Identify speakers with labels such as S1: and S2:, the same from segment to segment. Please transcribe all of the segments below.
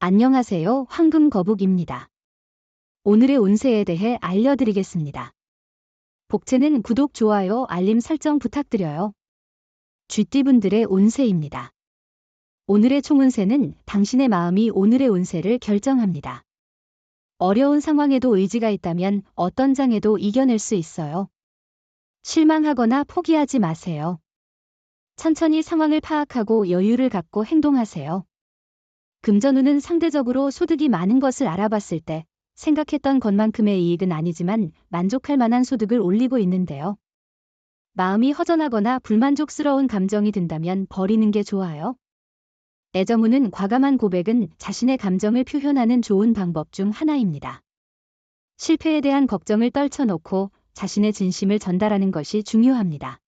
S1: 안녕하세요. 황금거북입니다. 오늘의 운세에 대해 알려드리겠습니다. 복채는 구독, 좋아요, 알림 설정 부탁드려요. 쥐띠분들의 운세입니다. 오늘의 총운세는 당신의 마음이 오늘의 운세를 결정합니다. 어려운 상황에도 의지가 있다면 어떤 장애도 이겨낼 수 있어요. 실망하거나 포기하지 마세요. 천천히 상황을 파악하고 여유를 갖고 행동하세요. 금전운은 상대적으로 소득이 많은 것을 알아봤을 때 생각했던 것만큼의 이익은 아니지만 만족할 만한 소득을 올리고 있는데요. 마음이 허전하거나 불만족스러운 감정이 든다면 버리는 게 좋아요. 애정운은 과감한 고백은 자신의 감정을 표현하는 좋은 방법 중 하나입니다. 실패에 대한 걱정을 떨쳐놓고 자신의 진심을 전달하는 것이 중요합니다.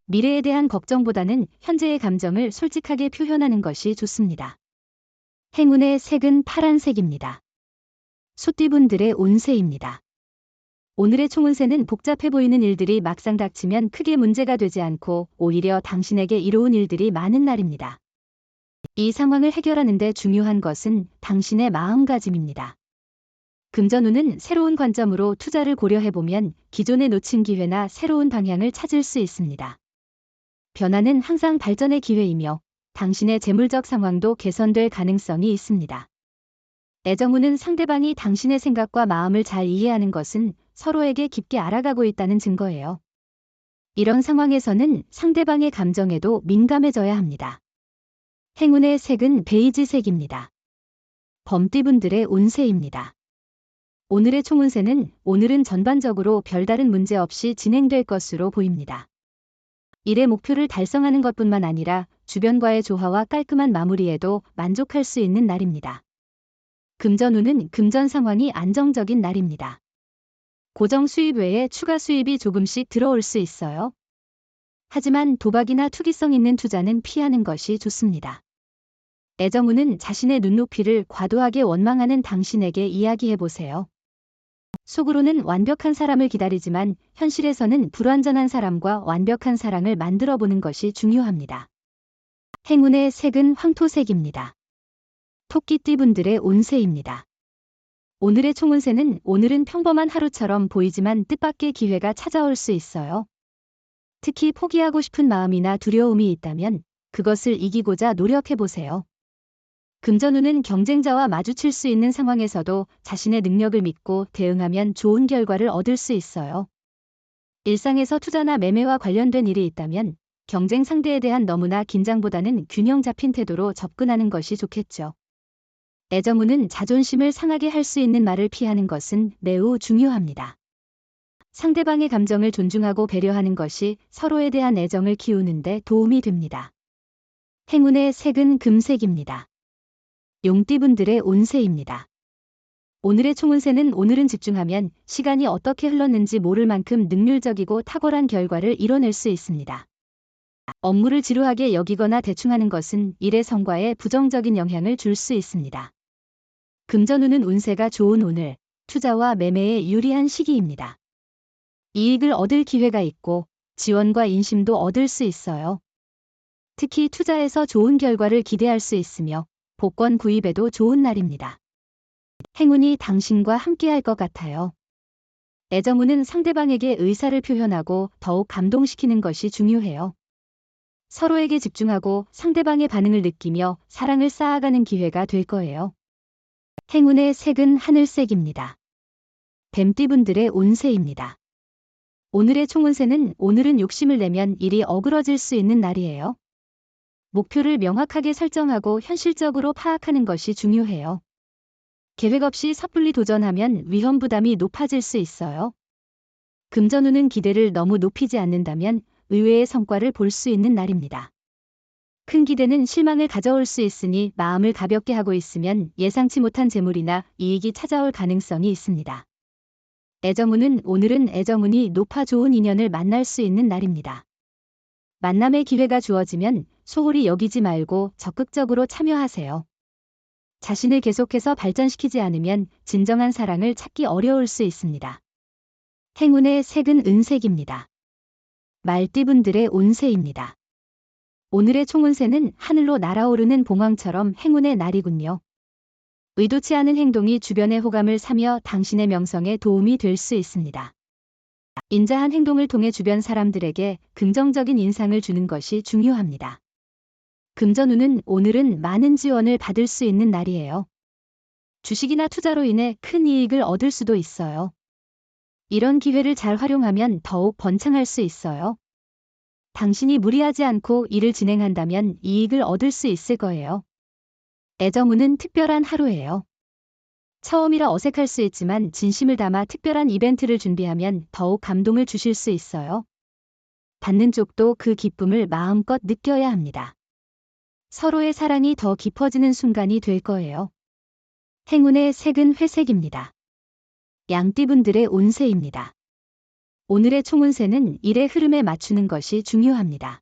S1: 미래에 대한 걱정보다는 현재의 감정을 솔직하게 표현하는 것이 좋습니다. 행운의 색은 파란색입니다. 소띠분들의 운세입니다. 오늘의 총운세는 복잡해 보이는 일들이 막상 닥치면 크게 문제가 되지 않고 오히려 당신에게 이로운 일들이 많은 날입니다. 이 상황을 해결하는 데 중요한 것은 당신의 마음가짐입니다. 금전운은 새로운 관점으로 투자를 고려해보면 기존에 놓친 기회나 새로운 방향을 찾을 수 있습니다. 변화는 항상 발전의 기회이며 당신의 재물적 상황도 개선될 가능성이 있습니다. 애정운은 상대방이 당신의 생각과 마음을 잘 이해하는 것은 서로에게 깊게 알아가고 있다는 증거예요. 이런 상황에서는 상대방의 감정에도 민감해져야 합니다. 행운의 색은 베이지색입니다. 범띠분들의 운세입니다. 오늘의 총운세는 오늘은 전반적으로 별다른 문제 없이 진행될 것으로 보입니다. 일의 목표를 달성하는 것뿐만 아니라 주변과의 조화와 깔끔한 마무리에도 만족할 수 있는 날입니다. 금전운은 금전 상황이 안정적인 날입니다. 고정 수입 외에 추가 수입이 조금씩 들어올 수 있어요. 하지만 도박이나 투기성 있는 투자는 피하는 것이 좋습니다. 애정운은 자신의 눈높이를 과도하게 원망하는 당신에게 이야기해보세요. 속으로는 완벽한 사람을 기다리지만 현실에서는 불완전한 사람과 완벽한 사랑을 만들어 보는 것이 중요합니다. 행운의 색은 황토색입니다. 토끼띠분들의 운세입니다. 오늘의 총운세는 오늘은 평범한 하루처럼 보이지만 뜻밖의 기회가 찾아올 수 있어요. 특히 포기하고 싶은 마음이나 두려움이 있다면 그것을 이기고자 노력해보세요. 금전운은 경쟁자와 마주칠 수 있는 상황에서도 자신의 능력을 믿고 대응하면 좋은 결과를 얻을 수 있어요. 일상에서 투자나 매매와 관련된 일이 있다면 경쟁 상대에 대한 너무나 긴장보다는 균형 잡힌 태도로 접근하는 것이 좋겠죠. 애정운은 자존심을 상하게 할 수 있는 말을 피하는 것은 매우 중요합니다. 상대방의 감정을 존중하고 배려하는 것이 서로에 대한 애정을 키우는 데 도움이 됩니다. 행운의 색은 금색입니다. 용띠분들의 운세입니다. 오늘의 총운세는 오늘은 집중하면 시간이 어떻게 흘렀는지 모를 만큼 능률적이고 탁월한 결과를 이뤄낼 수 있습니다. 업무를 지루하게 여기거나 대충하는 것은 일의 성과에 부정적인 영향을 줄 수 있습니다. 금전운은 운세가 좋은 오늘, 투자와 매매에 유리한 시기입니다. 이익을 얻을 기회가 있고 지원과 인심도 얻을 수 있어요. 특히 투자에서 좋은 결과를 기대할 수 있으며 복권 구입에도 좋은 날입니다. 행운이 당신과 함께할 것 같아요. 애정운은 상대방에게 의사를 표현하고 더욱 감동시키는 것이 중요해요. 서로에게 집중하고 상대방의 반응을 느끼며 사랑을 쌓아가는 기회가 될 거예요. 행운의 색은 하늘색입니다. 뱀띠분들의 운세입니다. 오늘의 총운세는 오늘은 욕심을 내면 일이 어그러질 수 있는 날이에요. 목표를 명확하게 설정하고 현실적으로 파악하는 것이 중요해요. 계획 없이 섣불리 도전하면 위험 부담이 높아질 수 있어요. 금전운은 기대를 너무 높이지 않는다면 의외의 성과를 볼 수 있는 날입니다. 큰 기대는 실망을 가져올 수 있으니 마음을 가볍게 하고 있으면 예상치 못한 재물이나 이익이 찾아올 가능성이 있습니다. 애정운은 오늘은 애정운이 높아 좋은 인연을 만날 수 있는 날입니다. 만남의 기회가 주어지면 소홀히 여기지 말고 적극적으로 참여하세요. 자신을 계속해서 발전시키지 않으면 진정한 사랑을 찾기 어려울 수 있습니다. 행운의 색은 은색입니다. 말띠분들의 운세입니다. 오늘의 총운세는 하늘로 날아오르는 봉황처럼 행운의 날이군요. 의도치 않은 행동이 주변의 호감을 사며 당신의 명성에 도움이 될 수 있습니다. 인자한 행동을 통해 주변 사람들에게 긍정적인 인상을 주는 것이 중요합니다. 금전운은 오늘은 많은 지원을 받을 수 있는 날이에요. 주식이나 투자로 인해 큰 이익을 얻을 수도 있어요. 이런 기회를 잘 활용하면 더욱 번창할 수 있어요. 당신이 무리하지 않고 일을 진행한다면 이익을 얻을 수 있을 거예요. 애정운은 특별한 하루예요. 처음이라 어색할 수 있지만 진심을 담아 특별한 이벤트를 준비하면 더욱 감동을 주실 수 있어요. 받는 쪽도 그 기쁨을 마음껏 느껴야 합니다. 서로의 사랑이 더 깊어지는 순간이 될 거예요. 행운의 색은 회색입니다. 양띠분들의 운세입니다. 오늘의 총운세는 일의 흐름에 맞추는 것이 중요합니다.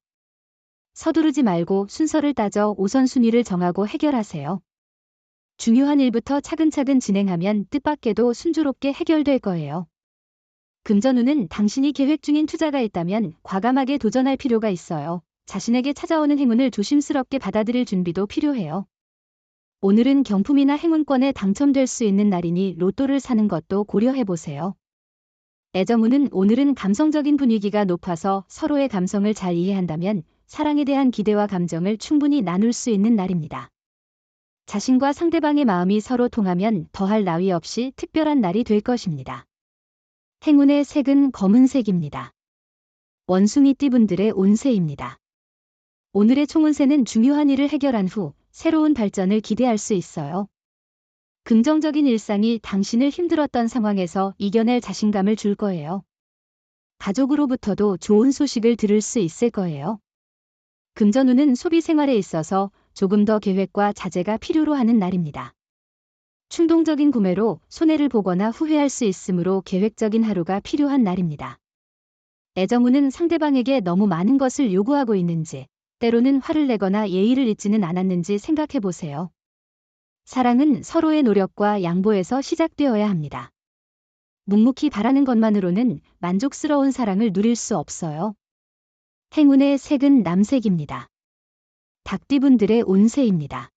S1: 서두르지 말고 순서를 따져 우선순위를 정하고 해결하세요. 중요한 일부터 차근차근 진행하면 뜻밖에도 순조롭게 해결될 거예요. 금전운은 당신이 계획 중인 투자가 있다면 과감하게 도전할 필요가 있어요. 자신에게 찾아오는 행운을 조심스럽게 받아들일 준비도 필요해요. 오늘은 경품이나 행운권에 당첨될 수 있는 날이니 로또를 사는 것도 고려해보세요. 애정운은 오늘은 감성적인 분위기가 높아서 서로의 감성을 잘 이해한다면 사랑에 대한 기대와 감정을 충분히 나눌 수 있는 날입니다. 자신과 상대방의 마음이 서로 통하면 더할 나위 없이 특별한 날이 될 것입니다. 행운의 색은 검은색입니다. 원숭이띠분들의 운세입니다. 오늘의 총운세는 중요한 일을 해결한 후 새로운 발전을 기대할 수 있어요. 긍정적인 일상이 당신을 힘들었던 상황에서 이겨낼 자신감을 줄 거예요. 가족으로부터도 좋은 소식을 들을 수 있을 거예요. 금전운은 소비 생활에 있어서 조금 더 계획과 자제가 필요로 하는 날입니다. 충동적인 구매로 손해를 보거나 후회할 수 있으므로 계획적인 하루가 필요한 날입니다. 애정운은 상대방에게 너무 많은 것을 요구하고 있는지, 때로는 화를 내거나 예의를 잊지는 않았는지 생각해 보세요. 사랑은 서로의 노력과 양보에서 시작되어야 합니다. 묵묵히 바라는 것만으로는 만족스러운 사랑을 누릴 수 없어요. 행운의 색은 남색입니다. 닭띠분들의 운세입니다.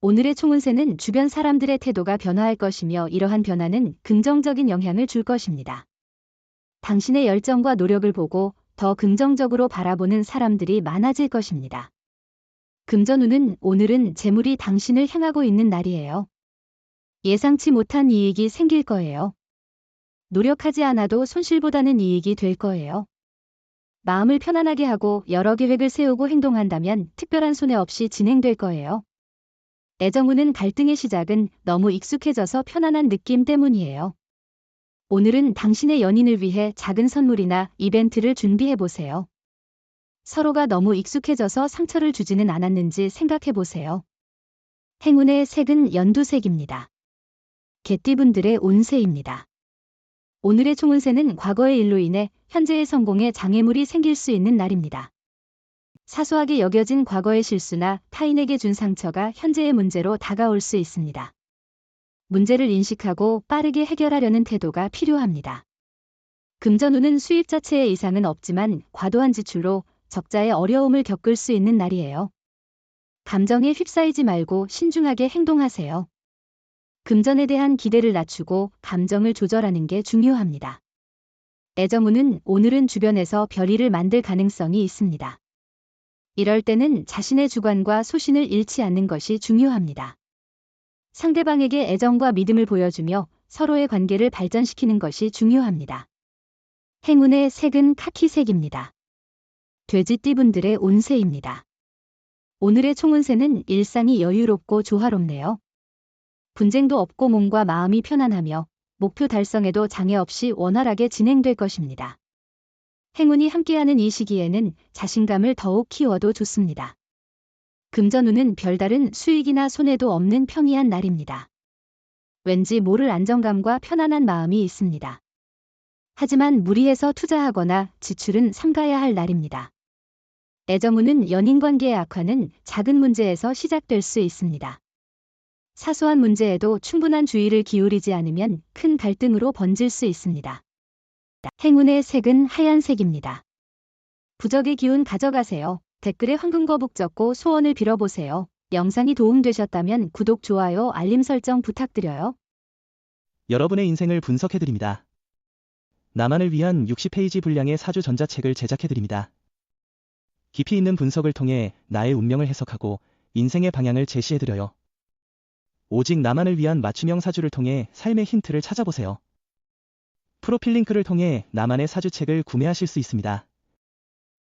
S1: 오늘의 총운세는 주변 사람들의 태도가 변화할 것이며 이러한 변화는 긍정적인 영향을 줄 것입니다. 당신의 열정과 노력을 보고 더 긍정적으로 바라보는 사람들이 많아질 것입니다. 금전운은 오늘은 재물이 당신을 향하고 있는 날이에요. 예상치 못한 이익이 생길 거예요. 노력하지 않아도 손실보다는 이익이 될 거예요. 마음을 편안하게 하고 여러 계획을 세우고 행동한다면 특별한 손해 없이 진행될 거예요. 애정운은 갈등의 시작은 너무 익숙해져서 편안한 느낌 때문이에요. 오늘은 당신의 연인을 위해 작은 선물이나 이벤트를 준비해 보세요. 서로가 너무 익숙해져서 상처를 주지는 않았는지 생각해 보세요. 행운의 색은 연두색입니다. 개띠분들의 운세입니다. 오늘의 총운세는 과거의 일로 인해 현재의 성공에 장애물이 생길 수 있는 날입니다. 사소하게 여겨진 과거의 실수나 타인에게 준 상처가 현재의 문제로 다가올 수 있습니다. 문제를 인식하고 빠르게 해결하려는 태도가 필요합니다. 금전운은 수입 자체에 이상은 없지만 과도한 지출로 적자의 어려움을 겪을 수 있는 날이에요. 감정에 휩싸이지 말고 신중하게 행동하세요. 금전에 대한 기대를 낮추고 감정을 조절하는 게 중요합니다. 애정운은 오늘은 주변에서 별일을 만들 가능성이 있습니다. 이럴 때는 자신의 주관과 소신을 잃지 않는 것이 중요합니다. 상대방에게 애정과 믿음을 보여주며 서로의 관계를 발전시키는 것이 중요합니다. 행운의 색은 카키색입니다. 돼지띠분들의 운세입니다. 오늘의 총운세는 일상이 여유롭고 조화롭네요. 분쟁도 없고 몸과 마음이 편안하며 목표 달성에도 장애 없이 원활하게 진행될 것입니다. 행운이 함께하는 이 시기에는 자신감을 더욱 키워도 좋습니다. 금전운은 별다른 수익이나 손해도 없는 평이한 날입니다. 왠지 모를 안정감과 편안한 마음이 있습니다. 하지만 무리해서 투자하거나 지출은 삼가야 할 날입니다. 애정운은 연인관계의 악화는 작은 문제에서 시작될 수 있습니다. 사소한 문제에도 충분한 주의를 기울이지 않으면 큰 갈등으로 번질 수 있습니다. 행운의 색은 하얀색입니다. 부적의 기운 가져가세요. 댓글에 황금거북 적고 소원을 빌어보세요. 영상이 도움되셨다면 구독, 좋아요, 알림 설정 부탁드려요.
S2: 여러분의 인생을 분석해드립니다. 나만을 위한 60페이지 분량의 사주 전자책을 제작해드립니다. 깊이 있는 분석을 통해 나의 운명을 해석하고 인생의 방향을 제시해드려요. 오직 나만을 위한 맞춤형 사주를 통해 삶의 힌트를 찾아보세요. 프로필 링크를 통해 나만의 사주책을 구매하실 수 있습니다.